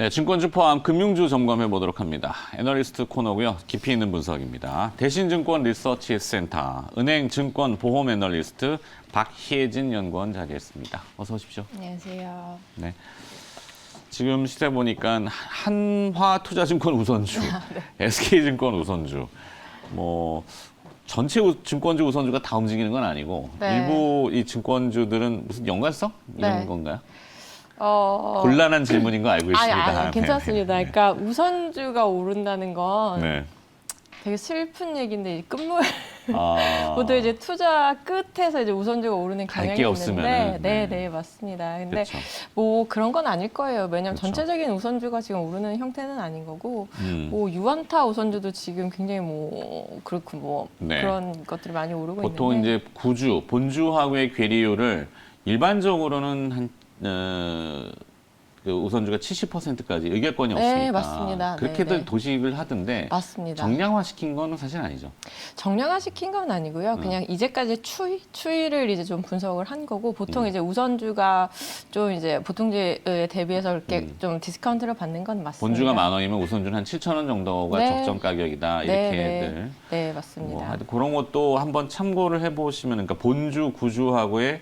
네, 증권주 포함 금융주 점검해 보도록 합니다. 애널리스트 코너고요. 깊이 있는 분석입니다. 대신증권 리서치 센터 은행 증권 보험 애널리스트 박희진 연구원 자리했습니다. 어서 오십시오. 안녕하세요. 네. 지금 시세 보니까 한화투자증권 우선주, 네. SK증권 우선주, 뭐 전체 증권주 우선주가 다 움직이는 건 아니고 네. 일부 이 증권주들은 무슨 연관성 이런 네. 건가요? 곤란한 질문인 거 알고 있습니다. 괜찮습니다. 네. 그러니까 우선주가 오른다는 건 네. 되게 슬픈 얘기인데 이 끝물 아, 보통 이제 투자 끝에서 이제 우선주가 오르는 갈 경향이 게 있는데, 없으면은, 네. 네, 맞습니다. 근데 그렇죠. 뭐 그런 건 아닐 거예요. 왜냐하면 그렇죠. 전체적인 우선주가 지금 오르는 형태는 아닌 거고, 뭐 유안타 우선주도 지금 굉장히 뭐 그렇고 뭐 네. 그런 것들이 많이 오르고 보통 있는데. 이제 구주, 본주하고의 괴리율을 일반적으로는 한 그 우선주가 70%까지 의결권이 네, 없으니까 맞습니다. 그렇게들 네. 도식을 하던데 맞습니다. 정량화시킨 거는 사실 아니죠. 정량화시킨 건 아니고요. 그냥 이제까지 추이를 이제 좀 분석을 한 거고, 보통 이제 우선주가 좀 이제 보통주에 대비해서 이렇게 좀 디스카운트를 받는 건 맞습니다. 본주가 10,000원이면 우선주는 한 7,000원 정도가 네. 적정 가격이다. 네, 이렇게들. 네, 맞습니다. 뭐 하여튼 그런 것도 한번 참고를 해보시면, 그러니까 본주, 구주하고의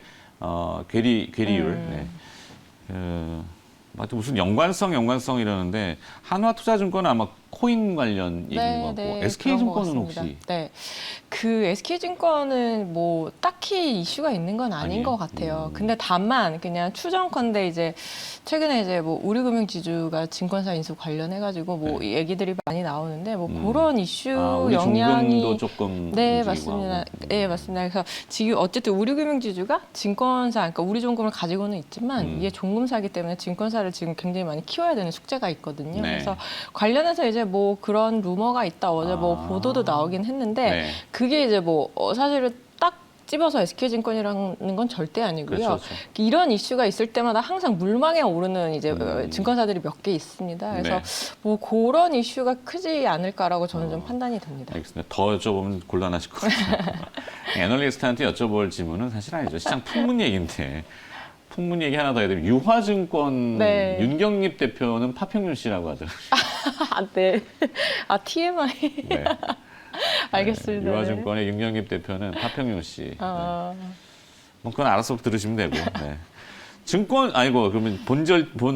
괴리율. 네. 무슨 연관성 이러는데 한화투자증권은 아마 코인 관련 얘기인 것 같고 SK증권은 혹시? 네, 그 SK증권은 뭐 딱히 이슈가 있는 건 아닌 아니에요? 것 같아요. 근데 다만 그냥 추정컨대 이제 최근에 이제 뭐 우리금융지주가 증권사 인수 관련해가지고 뭐 네. 얘기들이 많이 나오는데 뭐 그런 이슈 우리 영향이 종금도 조금 네, 움직이고 맞습니다. 하고. 네, 맞습니다. 그래서 지금 어쨌든 우리금융지주가 증권사, 그러니까 우리 종금을 가지고는 있지만 이게 종금사이기 때문에 증권사를 지금 굉장히 많이 키워야 되는 숙제가 있거든요. 네. 그래서 관련해서 이제 뭐 그런 루머가 있다. 어제 뭐 보도도 나오긴 했는데 네. 그게 이제 뭐 사실은 딱 집어서 SK증권이라는 건 절대 아니고요. 그렇죠. 이런 이슈가 있을 때마다 항상 물망에 오르는 이제 증권사들이 몇 개 있습니다. 그래서 네. 뭐 그런 이슈가 크지 않을까라고 저는 좀 판단이 됩니다. 알겠습니다. 더 여쭤보면 곤란하실 것 같아요. 애널리스트한테 여쭤볼 질문은 사실 아니죠. 시장 풍문 얘기인데. 풍문 얘기 하나 더 해야 되면 유화증권 네. 윤경립 대표는 파평윤 씨라고 하더라고요. 네. TMI. 네. 알겠습니다. 네, 유화증권의 윤경립 대표는 파평윤 씨. 네. 뭐 그건 알아서 들으시면 되고. 네. 그러면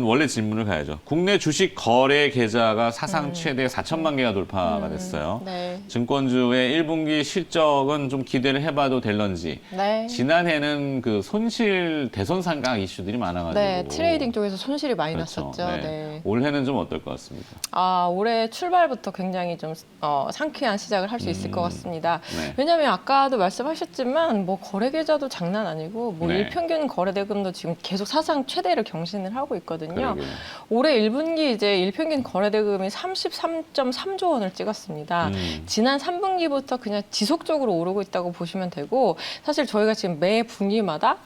원래 질문을 가야죠. 국내 주식 거래 계좌가 사상 최대 4천만 개가 돌파가 됐어요. 네. 증권주의 1분기 실적은 좀 기대를 해봐도 될런지. 네. 지난해는 그 손실 대손 상각 이슈들이 많아가지고. 네, 트레이딩 쪽에서 손실이 많이 그렇죠. 났었죠. 네. 네. 올해는 좀 어떨 것 같습니까? 올해 출발부터 굉장히 좀 상쾌한 시작을 할 수 있을 것 같습니다. 네. 왜냐하면 아까도 말씀하셨지만 뭐 거래 계좌도 장난 아니고 뭐 네. 일평균 거래 대금도 지금 계속 사상 최대를 경신을 하고 있거든요. 그러게요. 올해 1분기 이제 일평균 거래 대금이 33.3조 원을 찍었습니다. 지난 3분기부터 그냥 지속적으로 오르고 있다고 보시면 되고, 사실 저희가 지금 매 분기마다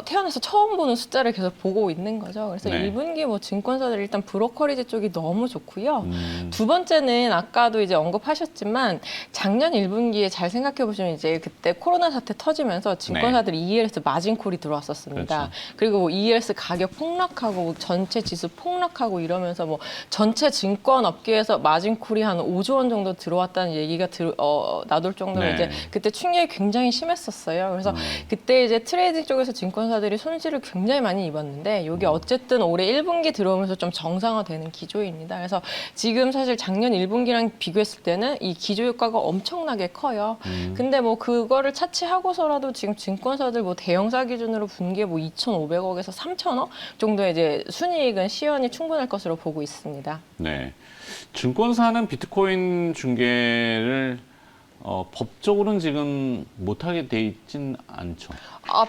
태어나서 처음 보는 숫자를 계속 보고 있는 거죠. 그래서 네. 1분기 뭐 증권사들 일단 브로커리지 쪽이 너무 좋고요. 두 번째는 아까도 이제 언급하셨지만 작년 1분기에 잘 생각해 보시면 이제 그때 코로나 사태 터지면서 증권사들이 ELS 마진콜이 들어왔었습니다. 그렇죠. 그리고 뭐 ELS 가격 폭락하고 전체 지수 폭락하고 이러면서 뭐 전체 증권 업계에서 마진콜이 한 5조 원 정도 들어왔다는 얘기가 나돌 정도로 네. 이제 그때 충격이 굉장히 심했었어요. 그래서 그때 이제 트레이딩 쪽에서 증권사들이 손실을 굉장히 많이 입었는데 이게 어쨌든 올해 1분기 들어오면서 좀 정상화되는 기조입니다. 그래서 지금 사실 작년 1분기랑 비교했을 때는 이 기조 효과가 엄청나게 커요. 근데 뭐 그거를 차치하고서라도 지금 증권사들 뭐 대형사 기준으로 분기에 뭐 2,500억에서 3,000억 정도의 이제 순이익은 시현이 충분할 것으로 보고 있습니다. 네. 증권사는 비트코인 중개를 법적으로는 지금 못하게 돼 있진 않죠.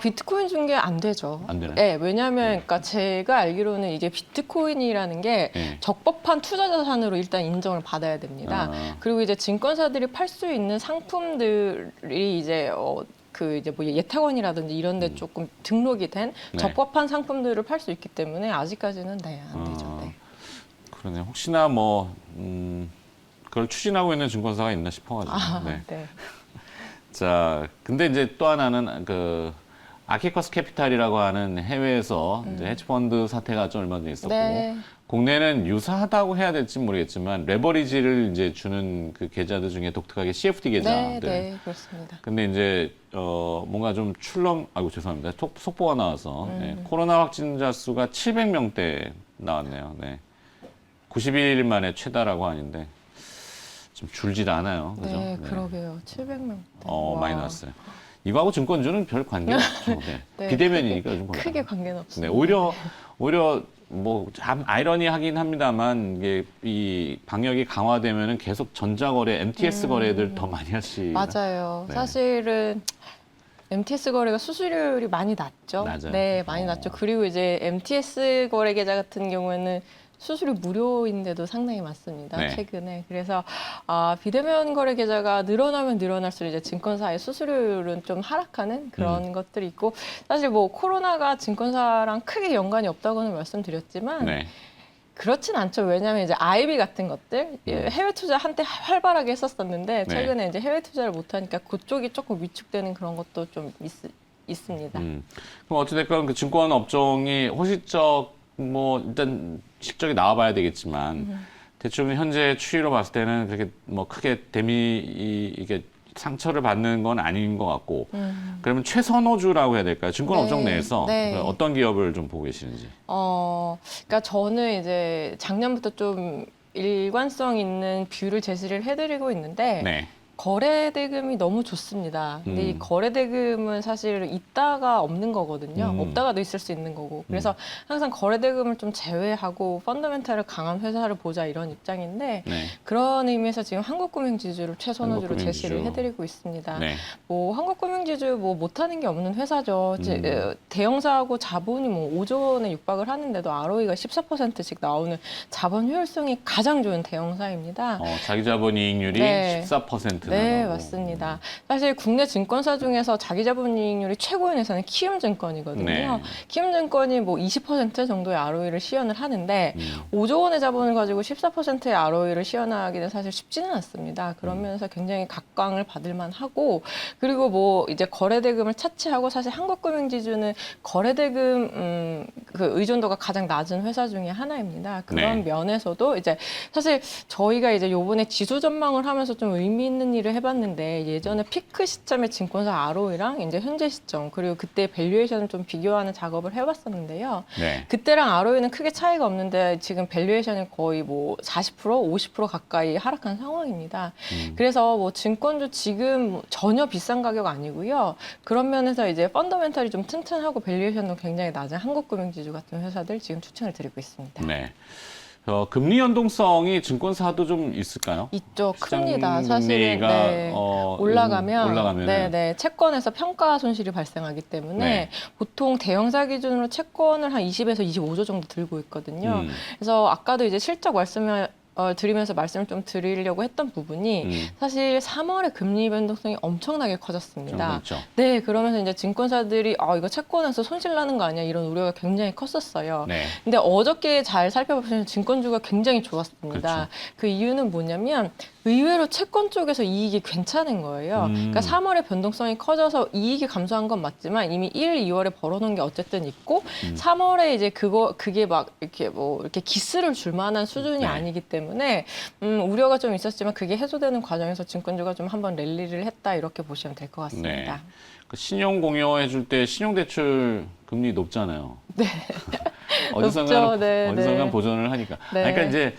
비트코인 중개 안 되죠. 안 되나요? 네, 왜냐하면 그러니까 제가 알기로는 이게 비트코인이라는 게 네. 적법한 투자 자산으로 일단 인정을 받아야 됩니다. 그리고 이제 증권사들이 팔 수 있는 상품들이 이제 이제 뭐 예탁원이라든지 이런 데 조금 등록이 된 네. 적법한 상품들을 팔 수 있기 때문에 아직까지는 네, 안 되죠. 네. 그러네요. 혹시나 뭐 그걸 추진하고 있는 증권사가 있나 싶어가지고. 네. 네. 자, 근데 이제 또 하나는 아키커스 캐피탈이라고 하는 해외에서 이제 헤지펀드 사태가 좀 얼마 전에 있었고 네. 국내는 유사하다고 해야 될지 모르겠지만 레버리지를 이제 주는 그 계좌들 중에 독특하게 CFD 계좌들. 네, 그렇습니다. 근데 이제 뭔가 좀 아이고 죄송합니다. 속보가 나와서 네, 코로나 확진자 수가 700명대 나왔네요. 네. 91일 만에 최다라고 하는데 좀 줄질 않아요. 그죠? 네, 그러게요. 700명. 많이 나왔어요. 이거하고 증권주는 별 관계가 없죠. 네. 네, 비대면이니까 좀 크게 관계는 없습니다. 네, 오히려 뭐 참 아이러니하긴 합니다만 이게 이 방역이 강화되면은 계속 전자거래, MTS 거래들 더 많이 하시. 맞아요. 네. 사실은 MTS 거래가 수수료율이 많이 낮죠. 낮아요? 네, 많이 낮죠. 그리고 이제 MTS 거래 계좌 같은 경우에는 수수료 무료인데도 상당히 많습니다. 네. 최근에. 그래서 비대면 거래 계좌가 늘어나면 늘어날수록 이제 증권사의 수수료율은 좀 하락하는 그런 것들이 있고 사실 뭐 코로나가 증권사랑 크게 연관이 없다고는 말씀드렸지만 네. 그렇진 않죠. 왜냐하면 이제 IB 같은 것들 해외 투자 한때 활발하게 했었었는데 네. 최근에 이제 해외 투자를 못 하니까 그쪽이 조금 위축되는 그런 것도 좀 있습니다. 그럼 어찌됐건 그 증권 업종이 호시적 뭐 일단 실적이 나와봐야 되겠지만 대충 현재 추이로 봤을 때는 그렇게 뭐 크게 이게 상처를 받는 건 아닌 것 같고 그러면 최선호주라고 해야 될까요? 증권 업종 네. 내에서 네. 어떤 기업을 좀 보고 계시는지. 그러니까 저는 이제 작년부터 좀 일관성 있는 뷰를 제시를 해드리고 있는데 네. 거래 대금이 너무 좋습니다. 근데 이 거래 대금은 사실 있다가 없는 거거든요. 없다가도 있을 수 있는 거고. 그래서 항상 거래 대금을 좀 제외하고 펀더멘탈을 강한 회사를 보자 이런 입장인데 네. 그런 의미에서 지금 한국금융지주를 최선호주로 한국금융지주. 제시를 해드리고 있습니다. 네. 뭐 한국금융지주 뭐 못하는 게 없는 회사죠. 대형사하고 자본이 뭐 5조 원에 육박을 하는데도 ROE가 14%씩 나오는 자본 효율성이 가장 좋은 대형사입니다. 자기 자본 이익률이 네. 14%. 네, 맞습니다. 사실 국내 증권사 중에서 자기 자본 이익률이 최고인 회사는 키움증권이거든요. 네. 키움증권이 뭐 20% 정도의 ROE를 시현을 하는데 5조 원의 자본을 가지고 14%의 ROE를 시현하기는 사실 쉽지는 않습니다. 그러면서 굉장히 각광을 받을 만하고 그리고 뭐 이제 거래대금을 차치하고 사실 한국금융지주는 거래대금 그 의존도가 가장 낮은 회사 중에 하나입니다. 그런 네. 면에서도 이제 사실 저희가 이제 요번에 지수 전망을 하면서 좀 의미 있는 일을 해봤는데 예전에 피크 시점의 증권사 ROE랑 이제 현재 시점 그리고 그때 밸류에이션을 좀 비교하는 작업을 해봤었는데요. 네. 그때랑 ROE는 크게 차이가 없는데 지금 밸류에이션이 거의 뭐 40%, 50% 가까이 하락한 상황입니다. 그래서 뭐 증권주 지금 전혀 비싼 가격 아니고요. 그런 면에서 이제 펀더멘탈이 좀 튼튼하고 밸류에이션도 굉장히 낮은 한국금융지주 같은 회사들 지금 추천을 드리고 있습니다. 네. 금리 연동성이 증권사도 좀 있을까요? 있죠. 시장 큽니다. 사실은 금리가, 네. 올라가면 네. 네, 채권에서 평가 손실이 발생하기 때문에 네. 보통 대형사 기준으로 채권을 한 20에서 25조 정도 들고 있거든요. 그래서 아까도 이제 실적 말씀을 드리면서 말씀을 좀 드리려고 했던 부분이 사실 3월에 금리 변동성이 엄청나게 커졌습니다. 그렇죠. 네, 그러면서 이제 증권사들이 이거 채권에서 손실 나는 거 아니야 이런 우려가 굉장히 컸었어요. 네. 근데 어저께 잘 살펴보시면 증권주가 굉장히 좋았습니다. 그렇죠. 그 이유는 뭐냐면 의외로 채권 쪽에서 이익이 괜찮은 거예요. 그러니까 3월에 변동성이 커져서 이익이 감소한 건 맞지만 이미 1, 2월에 벌어놓은 게 어쨌든 있고 3월에 이제 그게 막 이렇게 기스를 줄 만한 수준이 네. 아니기 때문에 우려가 좀 있었지만 그게 해소되는 과정에서 증권주가 좀 한번 랠리를 했다 이렇게 보시면 될 것 같습니다. 네. 그 신용 공여해줄 때 신용대출 금리 높잖아요. 네. 어디선가 네, 네. 보존을 하니까. 네. 그러니까 이제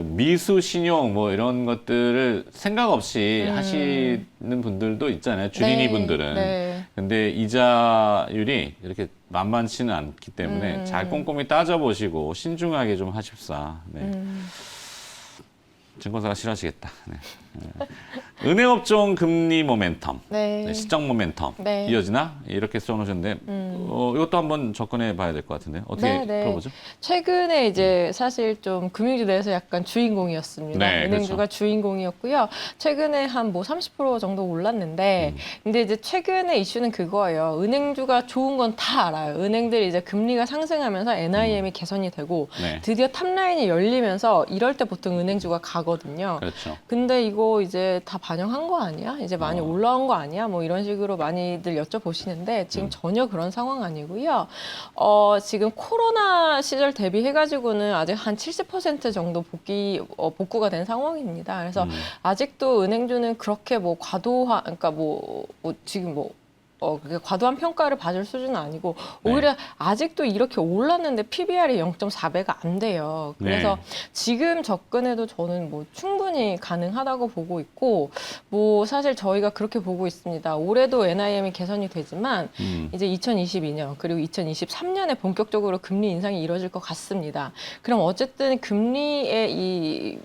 미수 신용 뭐 이런 것들을 생각 없이 하시는 분들도 있잖아요. 주린이 네, 분들은. 네. 근데 이자율이 이렇게 만만치는 않기 때문에 잘 꼼꼼히 따져보시고 신중하게 좀 하십사. 네. 증권사가 싫어하시겠다. 네. 은행업종 금리 모멘텀, 네. 시장 모멘텀 네. 이어지나? 이렇게 써놓으셨는데 이것도 한번 접근해 봐야 될 것 같은데 어떻게 네, 네. 풀어보죠? 최근에 이제 사실 좀 금융주 내에서 약간 주인공이었습니다. 네, 은행주가 그렇죠. 주인공이었고요. 최근에 한 뭐 30% 정도 올랐는데, 근데 이제 최근에 이슈는 그거예요. 은행주가 좋은 건 다 알아요. 은행들이 이제 금리가 상승하면서 NIM이 개선이 되고, 네. 드디어 탑라인이 열리면서 이럴 때 보통 은행주가 가고 가거든요. 그렇죠. 근데 이거 이제 다 반영한 거 아니야? 이제 많이 올라온 거 아니야? 뭐 이런 식으로 많이들 여쭤보시는데 지금 전혀 그런 상황 아니고요. 지금 코로나 시절 대비해가지고는 아직 한 70% 정도 복구가 된 상황입니다. 그래서 아직도 은행주는 그렇게 뭐 그러니까 지금 그렇게 과도한 평가를 받을 수준은 아니고 오히려 네. 아직도 이렇게 올랐는데 PBR이 0.4배가 안 돼요. 그래서 네. 지금 접근해도 저는 뭐 충분히 가능하다고 보고 있고 뭐 사실 저희가 그렇게 보고 있습니다. 올해도 NIM이 개선이 되지만 이제 2022년 그리고 2023년에 본격적으로 금리 인상이 이루어질 것 같습니다. 그럼 어쨌든 금리의 이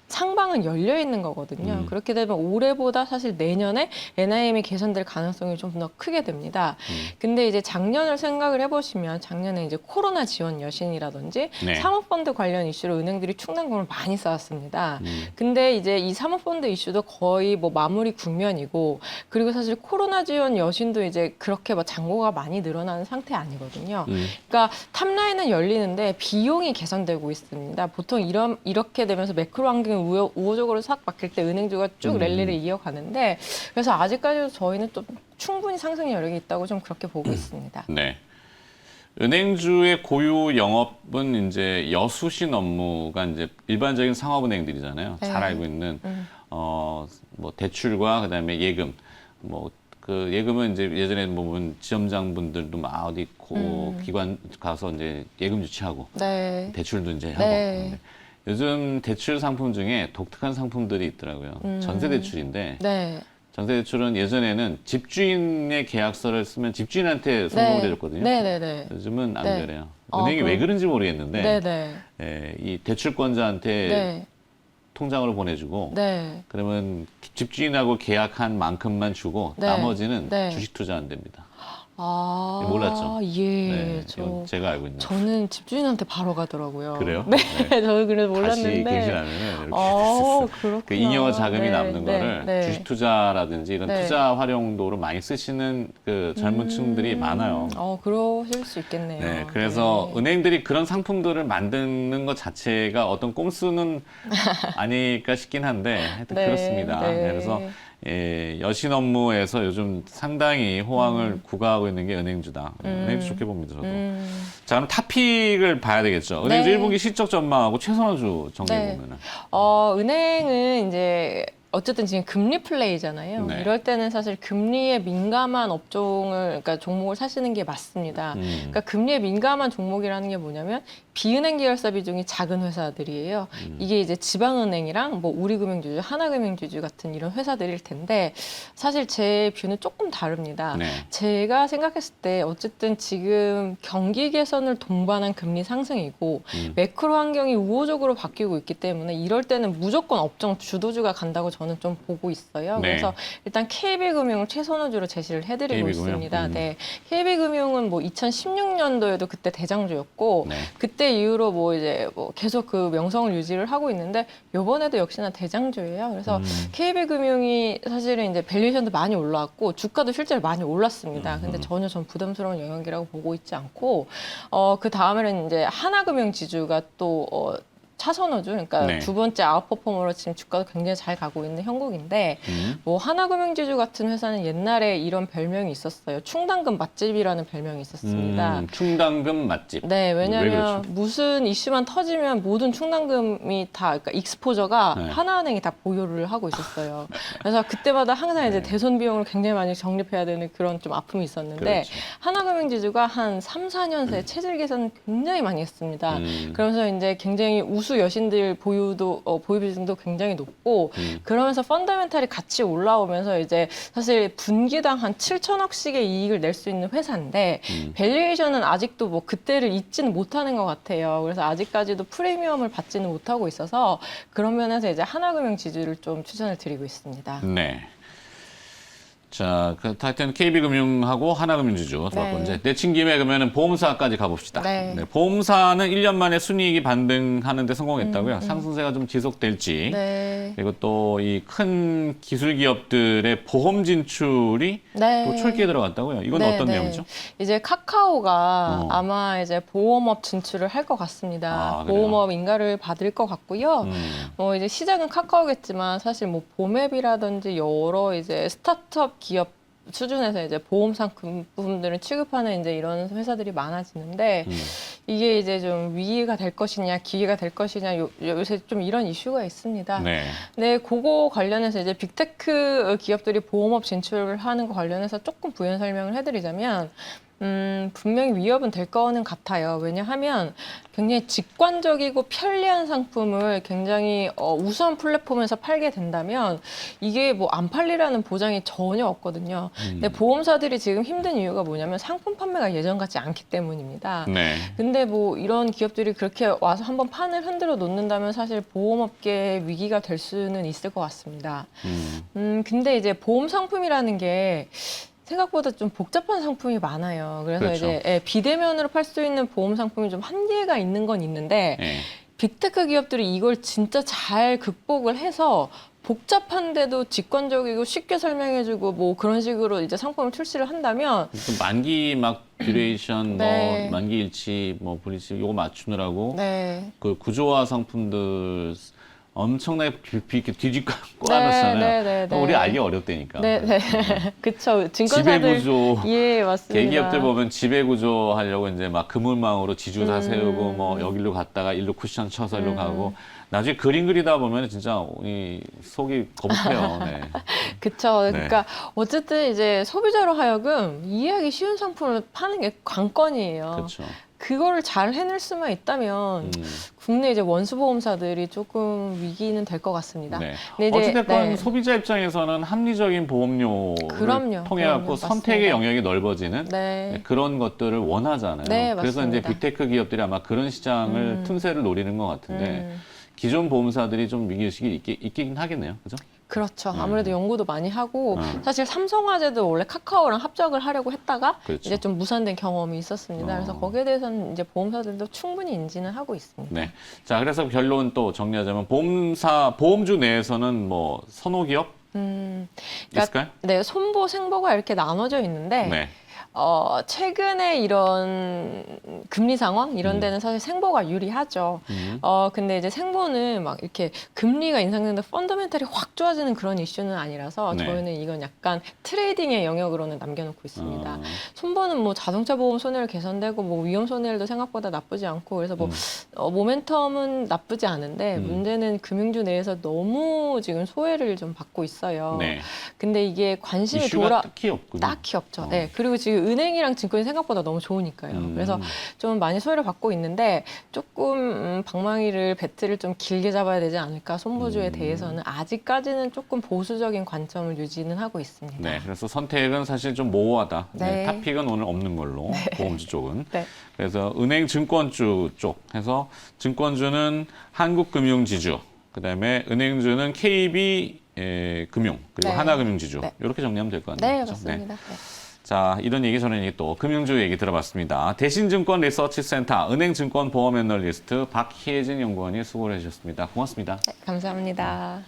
상방은 열려 있는 거거든요. 그렇게 되면 올해보다 사실 내년에 NIM이 개선될 가능성이 좀 더 크게 됩니다. 근데 이제 작년을 생각을 해보시면 작년에 이제 코로나 지원 여신이라든지 네. 사모펀드 관련 이슈로 은행들이 충당금을 많이 쌓았습니다. 근데 이제 이 사모펀드 이슈도 거의 뭐 마무리 국면이고 그리고 사실 코로나 지원 여신도 이제 그렇게 뭐 잔고가 많이 늘어나는 상태 아니거든요. 그러니까 탑라인은 열리는데 비용이 개선되고 있습니다. 보통 이렇게 되면서 매크로 환경이 우호적으로 싹 바뀔 때 은행주가 쭉 랠리를 이어가는데 그래서 아직까지도 저희는 또 충분히 상승 여력이 있다고 좀 그렇게 보고 있습니다. 네. 은행주의 고유 영업은 이제 여수신 업무가 이제 일반적인 상업은행들이잖아요. 네. 잘 알고 있는 뭐 대출과 그다음에 예금 그 예금은 이제 예전에 보면 지점장분들도 막 어디 기관 가서 이제 예금 유치하고 네. 대출도 이제 하고. 네. 근데 요즘 대출 상품 중에 독특한 상품들이 있더라고요. 전세 대출인데 네. 전세 대출은 예전에는 집주인의 계약서를 쓰면 집주인한테 성공을 해줬거든요. 네네네. 요즘은 안 네. 그래요. 은행이 왜 그럼- 그런지 모르겠는데 네네. 이 대출권자한테 네. 통장으로 보내주고 네. 그러면 집주인하고 계약한 만큼만 주고 네. 나머지는 네. 주식 투자 안 됩니다. 아, 몰랐죠? 예. 네, 이건 제가 알고 있는. 저는 집주인한테 바로 가더라고요. 그래요? 네. 네. 저는 그래서 다시 몰랐는데. 갱신하면은 이렇게 그렇구나. 그 잉여 자금이 네, 남는 네, 거를 네. 주식 투자라든지 이런 네. 투자 활용도로 많이 쓰시는 그 젊은 층들이 많아요. 그러실 수 있겠네요. 네, 그래서 네. 은행들이 그런 상품들을 만드는 것 자체가 어떤 꼼수는 아닐까 싶긴 한데 하여튼 네, 그렇습니다. 네. 네, 그래서 여신 업무에서 요즘 상당히 호황을 구가하고 있는 게 은행주다. 은행주 좋게 봅니다, 저도. 자, 그럼 탑픽을 봐야 되겠죠. 은행주 네. 1분기 실적 전망하고 최선화주 정리해보면은. 은행은 이제 어쨌든 지금 금리 플레이잖아요. 네. 이럴 때는 사실 금리에 민감한 그러니까 종목을 사시는 게 맞습니다. 그러니까 금리에 민감한 종목이라는 게 뭐냐면 비은행 계열사 비중이 작은 회사들이에요. 이게 이제 지방은행이랑 뭐 우리금융주주, 하나금융주주 같은 이런 회사들일 텐데 사실 제 뷰는 조금 다릅니다. 네. 제가 생각했을 때 어쨌든 지금 경기 개선을 동반한 금리 상승이고 매크로 환경이 우호적으로 바뀌고 있기 때문에 이럴 때는 무조건 업종 주도주가 간다고 저는 좀 보고 있어요. 네. 그래서 일단 KB금융을 최선호주로 제시를 해드리고 KB금융? 있습니다. 네, KB금융은 뭐 2016년도에도 그때 대장주였고 네. 그때 이후로 뭐 이제 뭐 계속 그 명성을 유지를 하고 있는데 이번에도 역시나 대장주예요. 그래서 KB금융이 사실은 이제 밸류에이션도 많이 올라왔고 주가도 실제로 많이 올랐습니다. 근데 전혀 전 부담스러운 영역이라고 보고 있지 않고 그 다음에는 이제 하나금융 지주가 또 차선호주, 그러니까 네. 두 번째 아웃퍼포머로 지금 주가도 굉장히 잘 가고 있는 형국인데 뭐 하나금융지주 같은 회사는 옛날에 이런 별명이 있었어요. 충당금 맛집이라는 별명이 있었습니다. 충당금 맛집. 네, 왜 왜냐하면 그렇죠? 무슨 이슈만 터지면 모든 충당금이 다, 그러니까 익스포저가 네. 하나은행이 다 보유를 하고 있었어요. 그래서 그때마다 항상 이제 대손 비용을 굉장히 많이 적립해야 되는 그런 좀 아픔이 있었는데 그렇죠. 하나금융지주가 한 3, 4년 새에 체질 개선을 굉장히 많이 했습니다. 그러면서 이제 굉장히 우수 여신들 보유 비중도 굉장히 높고 그러면서 펀더멘탈이 같이 올라오면서 이제 사실 분기당 한 7천억씩의 이익을 낼 수 있는 회사인데 밸류에이션은 아직도 뭐 그때를 잊지는 못하는 것 같아요. 그래서 아직까지도 프리미엄을 받지는 못하고 있어서 그런 면에서 이제 하나금융 지주를 좀 추천을 드리고 있습니다. 네. 자, 하여튼 KB금융하고 하나금융지주 좋았고 네. 이제 내친 김에 그러면은 보험사까지 가봅시다. 네. 보험사는 1년 만에 순이익이 반등하는데 성공했다고요. 상승세가 좀 지속될지. 네. 그리고 또 이 큰 기술 기업들의 보험 진출이 네. 또 철기에 들어갔다고요. 이건 네, 어떤 네. 내용이죠? 이제 카카오가 어. 아마 이제 보험업 진출을 할 것 같습니다. 아, 그래요? 보험업 인가를 받을 것 같고요. 이제 시작은 카카오겠지만 사실 뭐 보맵이라든지 여러 이제 스타트업 기업 수준에서 이제 보험 상품들을 취급하는 이제 이런 회사들이 많아지는데 이게 이제 좀 위기가 될 것이냐 기회가 될 것이냐 요새 좀 이런 이슈가 있습니다. 네. 네, 그거 관련해서 이제 빅테크 기업들이 보험업 진출을 하는 거 관련해서 조금 부연 설명을 해드리자면 분명히 위협은 될 거는 같아요. 왜냐하면 굉장히 직관적이고 편리한 상품을 굉장히 우수한 플랫폼에서 팔게 된다면 이게 뭐 안 팔리라는 보장이 전혀 없거든요. 근데 보험사들이 지금 힘든 이유가 뭐냐면 상품 판매가 예전 같지 않기 때문입니다. 네. 근데 뭐 이런 기업들이 그렇게 와서 한번 판을 흔들어 놓는다면 사실 보험업계의 위기가 될 수는 있을 것 같습니다. 근데 이제 보험 상품이라는 게 생각보다 좀 복잡한 상품이 많아요. 그래서 그렇죠. 이제 비대면으로 팔 수 있는 보험 상품이 좀 한계가 있는 건 있는데 네. 빅테크 기업들이 이걸 진짜 잘 극복을 해서 복잡한데도 직관적이고 쉽게 설명해주고 뭐 그런 식으로 이제 상품을 출시를 한다면 또 만기 막 듀레이션, 네. 뭐 만기 일치, 뭐 브리치 이거 맞추느라고 네. 그 구조화 상품들 엄청나게 이렇게 뒤집고 네, 꼬아놨잖아요. 네, 네, 네. 우리 알기 어렵다니까. 네, 네. 그쵸. 증권사들. 지배구조. 예, 맞습니다. 대기업들 보면 지배구조 하려고 이제 막 그물망으로 지주 다 세우고 뭐 여기로 갔다가 일로 쿠션 쳐서 일로 가고 나중에 그림 그리다 보면 진짜 이 속이 거북해요. 네. 그쵸. 네. 그러니까 어쨌든 이제 소비자로 하여금 이해하기 쉬운 상품을 파는 게 관건이에요. 그렇죠. 그거를 잘 해낼 수만 있다면 국내 이제 원수보험사들이 조금 위기는 될 것 같습니다. 네. 근데 이제, 어찌됐건 네. 소비자 입장에서는 합리적인 보험료를 그럼요. 통해 갖고 그럼요. 선택의 맞습니다. 영역이 넓어지는 네. 그런 것들을 원하잖아요. 네, 그래서 이제 맞습니다. 빅테크 기업들이 아마 그런 시장을 틈새를 노리는 것 같은데 기존 보험사들이 좀 위기의식이 있긴 하겠네요. 그죠? 그렇죠. 아무래도 연구도 많이 하고 음. 사실 삼성화재도 원래 카카오랑 합작을 하려고 했다가 그렇죠. 이제 좀 무산된 경험이 있었습니다. 그래서 어. 거기에 대해서는 이제 보험사들도 충분히 인지는 하고 있습니다. 네. 자, 그래서 결론 또 정리하자면 보험주 내에서는 뭐 선호 기업 그러니까 있을까요? 네, 손보, 생보가 이렇게 나눠져 있는데 네. 최근에 이런 금리 상황 이런 데는 사실 생보가 유리하죠. 근데 이제 생보는 막 이렇게 금리가 인상되는데 펀더멘탈이 확 좋아지는 그런 이슈는 아니라서 네. 저희는 이건 약간 트레이딩의 영역으로는 남겨놓고 있습니다. 어. 손보는 뭐 자동차 보험 손해를 개선되고 뭐 위험 손해율도 생각보다 나쁘지 않고 그래서 뭐 모멘텀은 나쁘지 않은데 문제는 금융주 내에서 너무 지금 소외를 좀 받고 있어요. 네. 근데 이게 관심이 이슈가 딱히 없군요. 딱히 없죠. 네. 그리고 지금 은행이랑 증권이 생각보다 너무 좋으니까요. 그래서 좀 많이 소외를 받고 있는데 조금 방망이를 배트를 좀 길게 잡아야 되지 않을까. 손보주에 대해서는 아직까지는 조금 보수적인 관점을 유지는 하고 있습니다. 네, 그래서 선택은 사실 좀 모호하다. 네. 탑픽은 오늘 없는 걸로 보험주 쪽은. 네. 그래서 은행 증권주 쪽 해서 증권주는 한국금융지주, 그다음에 은행주는 KB 금융 그리고 네. 하나금융지주 네. 이렇게 정리하면 될 것 같네요. 네, 그렇죠? 맞습니다. 네. 자, 이런 얘기 전에 얘기 또 금융주 얘기 들어봤습니다. 대신증권 리서치센터 은행증권보험 애널리스트 박희진 연구원이 수고를 해주셨습니다. 고맙습니다. 네, 감사합니다.